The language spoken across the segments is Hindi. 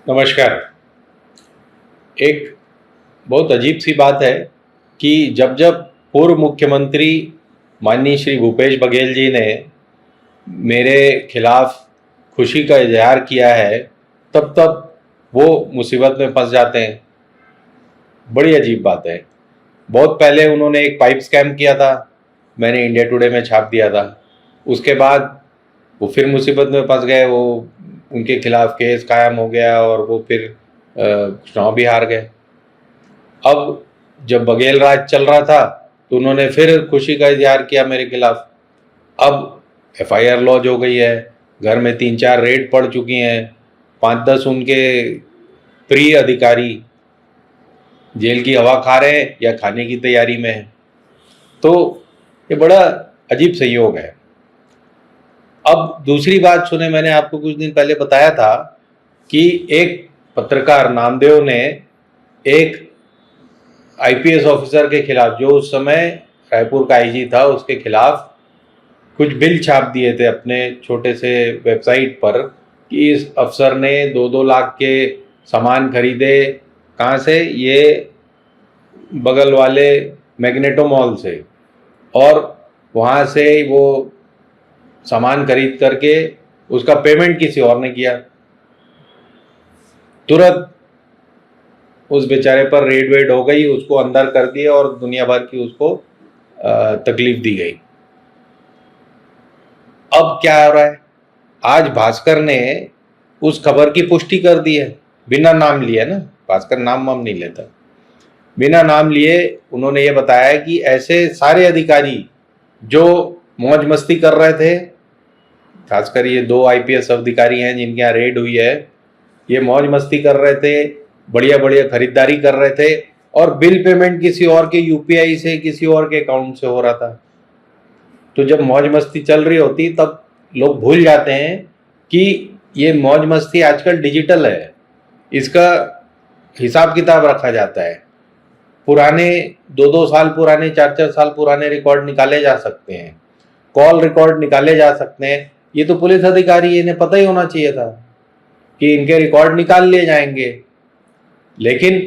नमस्कार। एक बहुत अजीब सी बात है कि जब जब पूर्व मुख्यमंत्री माननीय श्री भूपेश बघेल जी ने मेरे खिलाफ खुशी का इजहार किया है, तब तब वो मुसीबत में फंस जाते हैं। बड़ी अजीब बात है। बहुत पहले उन्होंने एक पाइप स्कैम किया था, मैंने इंडिया टुडे में छाप दिया था। उसके बाद वो फिर मुसीबत में फंस गए, वो उनके खिलाफ केस कायम हो गया और वो फिर चुनाव भी हार गए। अब जब बघेल राज चल रहा था तो उन्होंने फिर खुशी का इजहार किया मेरे खिलाफ। अब एफआईआर लॉन्च हो गई है, घर में 3-4 रेड पड़ चुकी हैं, 5-10 उनके प्रिय अधिकारी जेल की हवा खा रहे हैं या खाने की तैयारी में है। तो ये बड़ा अजीब संयोग है। अब दूसरी बात सुने, मैंने आपको कुछ दिन पहले बताया था कि एक पत्रकार नामदेव ने एक आईपीएस ऑफिसर के खिलाफ, जो उस समय रायपुर का आईजी था, उसके खिलाफ कुछ बिल छाप दिए थे अपने छोटे से वेबसाइट पर कि इस अफसर ने 2-2 लाख के सामान खरीदे। कहाँ से? ये बगल वाले मैग्नेटो मॉल से, और वहाँ से वो सामान खरीद करके उसका पेमेंट किसी और ने किया। तुरंत उस बेचारे पर रेड वेड हो गई, उसको अंदर कर दिया और दुनिया भर की उसको तकलीफ दी गई। अब क्या हो रहा है? आज भास्कर ने उस खबर की पुष्टि कर दी है, बिना नाम लिए ना, भास्कर नाम वाम नहीं लेता, बिना नाम लिए उन्होंने ये बताया कि ऐसे सारे अधिकारी जो मौज मस्ती कर रहे थे, खासकर ये 2 आईपीएस अधिकारी हैं जिनके यहाँ रेड हुई है, ये मौज मस्ती कर रहे थे, बढ़िया बढ़िया खरीदारी कर रहे थे, और बिल पेमेंट किसी और के यूपीआई से, किसी और के अकाउंट से हो रहा था। तो जब मौज मस्ती चल रही होती तब लोग भूल जाते हैं कि ये मौज मस्ती आजकल डिजिटल है, इसका हिसाब किताब रखा जाता है। पुराने 2-2 साल पुराने, 4-4 साल पुराने रिकॉर्ड निकाले जा सकते हैं, कॉल रिकॉर्ड निकाले जा सकते हैं। ये तो पुलिस अधिकारी, इन्हें पता ही होना चाहिए था कि इनके रिकॉर्ड निकाल लिए जाएंगे। लेकिन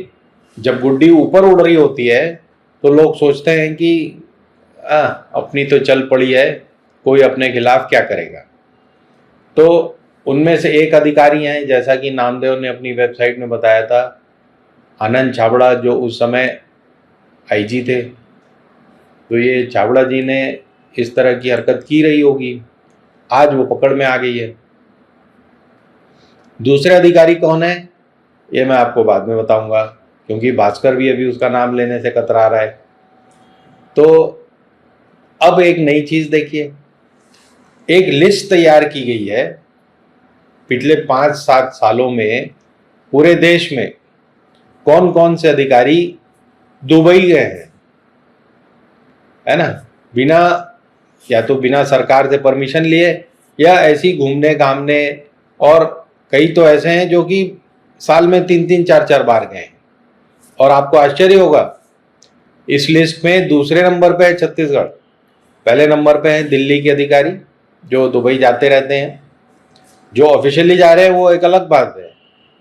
जब गुड्डी ऊपर उड़ रही होती है तो लोग सोचते हैं कि अपनी तो चल पड़ी है, कोई अपने खिलाफ क्या करेगा। तो उनमें से एक अधिकारी हैं, जैसा कि नामदेव ने अपनी वेबसाइट में बताया था, आनंद छाबड़ा, जो उस समय आईजी थे। तो ये छाबड़ा जी ने इस तरह की हरकत की रही होगी, आज वो पकड़ में आ गई है। दूसरे अधिकारी कौन है ये मैं आपको बाद में बताऊंगा, क्योंकि भास्कर भी अभी उसका नाम लेने से कतरा रहा है। तो अब एक नई चीज देखिए, एक लिस्ट तैयार की गई है पिछले 5-7 सालों में पूरे देश में कौन कौन से अधिकारी दुबई गए हैं, है ना, बिना, या तो बिना सरकार से परमिशन लिए या ऐसी घूमने घामने, और कई तो ऐसे हैं जो कि साल में 3-3, 4-4 बार गए। और आपको आश्चर्य होगा, इस लिस्ट में दूसरे नंबर पे है छत्तीसगढ़, पहले नंबर पे है दिल्ली के अधिकारी जो दुबई जाते रहते हैं। जो ऑफिशियली जा रहे हैं वो एक अलग बात है,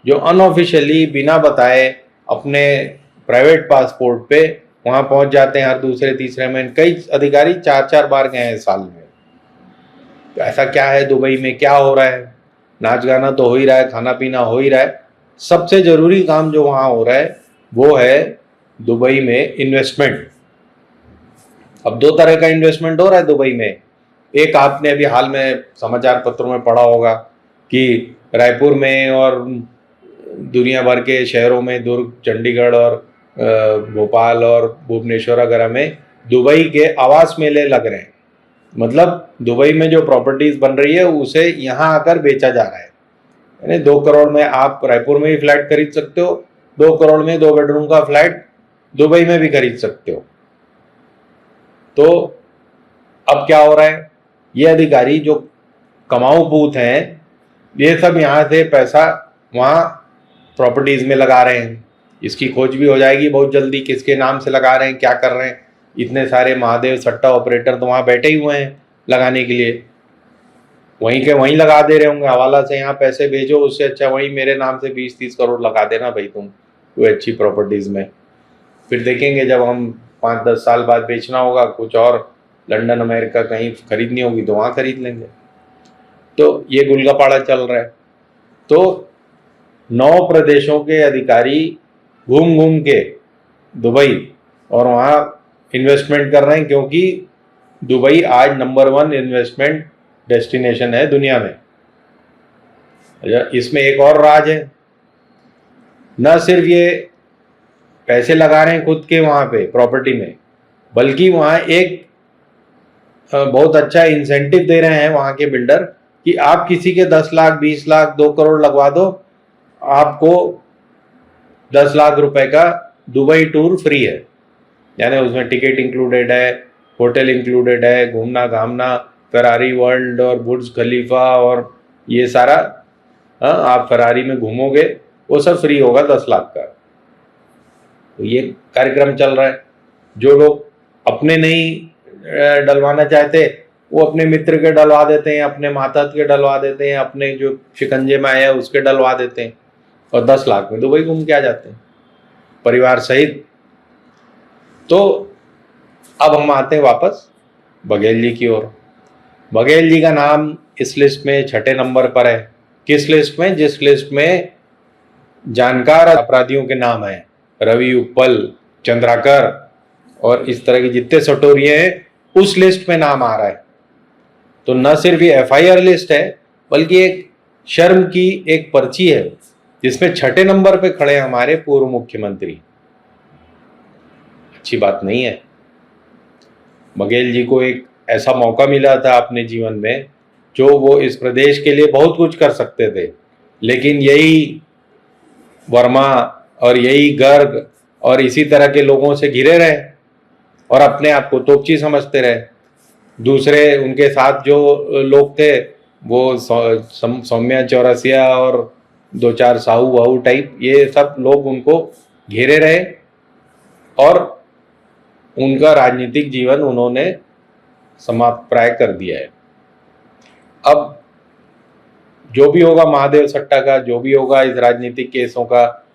जो अनऑफिशियली बिना बताए अपने प्राइवेट पासपोर्ट पे वहां पहुंच जाते हैं हर दूसरे तीसरे महीने। कई अधिकारी 4-4 बार गए हैं साल में। तो ऐसा क्या है दुबई में, क्या हो रहा है? नाच गाना तो हो ही रहा है, खाना पीना हो ही रहा है। सबसे जरूरी काम जो वहां हो रहा है वो है दुबई में इन्वेस्टमेंट। अब 2 तरह का इन्वेस्टमेंट हो रहा है दुबई में। एक आपने अभी हाल में समाचार पत्रों में पढ़ा होगा कि रायपुर में और दुनिया भर के शहरों में, दुर्ग, चंडीगढ़ और भोपाल और भुवनेश्वर वगैरह में दुबई के आवास मेले लग रहे हैं। मतलब दुबई में जो प्रॉपर्टीज बन रही है उसे यहाँ आकर बेचा जा रहा है। यानी 2 करोड़ में आप रायपुर में ही फ्लैट खरीद सकते हो, 2 करोड़ में 2 बेडरूम का फ्लैट दुबई में भी खरीद सकते हो। तो अब क्या हो रहा है, ये अधिकारी जो कमाऊ पूत हैं, ये सब यहाँ से पैसा वहाँ प्रॉपर्टीज में लगा रहे हैं। इसकी खोज भी हो जाएगी बहुत जल्दी, किसके नाम से लगा रहे हैं, क्या कर रहे हैं। इतने सारे महादेव सट्टा ऑपरेटर तो वहाँ बैठे ही हुए हैं लगाने के लिए। वहीं के वहीं लगा दे रहे होंगे, हवाला से यहाँ पैसे भेजो, उससे अच्छा वहीं मेरे नाम से 20-30 करोड़ लगा देना भाई तुम कोई अच्छी प्रॉपर्टीज में। फिर देखेंगे जब हम 5-10 साल बाद बेचना होगा कुछ और, लंदन अमेरिका कहीं खरीदनी होगी तो वहाँ खरीद लेंगे। तो ये गुलगपाड़ा चल रहा है। तो 9 प्रदेशों के अधिकारी घूम घूम के दुबई और वहाँ इन्वेस्टमेंट कर रहे हैं, क्योंकि दुबई आज नंबर 1 इन्वेस्टमेंट डेस्टिनेशन है दुनिया में। इसमें एक और राज है, न सिर्फ ये पैसे लगा रहे हैं खुद के वहाँ पे प्रॉपर्टी में, बल्कि वहाँ एक बहुत अच्छा इंसेंटिव दे रहे हैं वहाँ के बिल्डर कि आप किसी के 10 लाख 20 लाख 2 करोड़ लगवा दो, आपको 10 लाख रुपए का दुबई टूर फ्री है। यानी उसमें टिकट इंक्लूडेड है, होटल इंक्लूडेड है, घूमना घामना, फरारी वर्ल्ड और बुर्ज खलीफा और ये सारा, आप फरारी में घूमोगे वो सब फ्री होगा 10 लाख का। तो ये कार्यक्रम चल रहा है। जो लोग अपने नहीं डलवाना चाहते वो अपने मित्र के डलवा देते हैं, अपने मातहत के डलवा देते हैं, अपने जो शिकंजे में आया उसके डलवा देते हैं और 10 लाख में दुबई घूम के आ जाते हैं परिवार सहित। तो अब हम आते हैं वापस बघेल जी की ओर। बघेल जी का नाम इस लिस्ट में 6ठे नंबर पर है। किस लिस्ट में? जिस लिस्ट में जानकार अपराधियों के नाम हैं, रवि उपल, चंद्राकर और इस तरह के जितने सटोरिये हैं उस लिस्ट में नाम आ रहा है। तो न सिर्फ ये FIR लिस्ट है बल्कि एक शर्म की एक पर्ची है जिसमें 6ठे नंबर पे खड़े हैं हमारे पूर्व मुख्यमंत्री। अच्छी बात नहीं है। बघेल जी को एक ऐसा मौका मिला था अपने जीवन में जो वो इस प्रदेश के लिए बहुत कुछ कर सकते थे, लेकिन यही वर्मा और यही गर्ग और इसी तरह के लोगों से घिरे रहे और अपने आप को तोपची समझते रहे। दूसरे उनके साथ जो लोग थे वो सौम्या चौरसिया और 2-4 साहू वाहू टाइप, ये सब लोग उनको घेरे रहे और उनका राजनीतिक जीवन उन्होंने समाप्त प्राय कर दिया है। अब जो भी होगा महादेव सट्टा का, जो भी होगा इस राजनीतिक केसों का,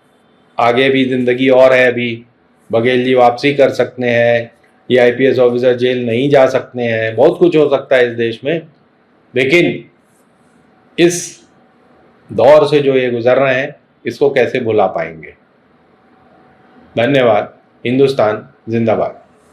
आगे भी जिंदगी और है। अभी बघेल जी वापसी कर सकते हैं, ये IPS ऑफिसर जेल नहीं जा सकते हैं, बहुत कुछ हो सकता है इस देश में। लेकिन इस दौर से जो ये गुजर रहे हैं इसको कैसे भुला पाएंगे। धन्यवाद। हिंदुस्तान जिंदाबाद।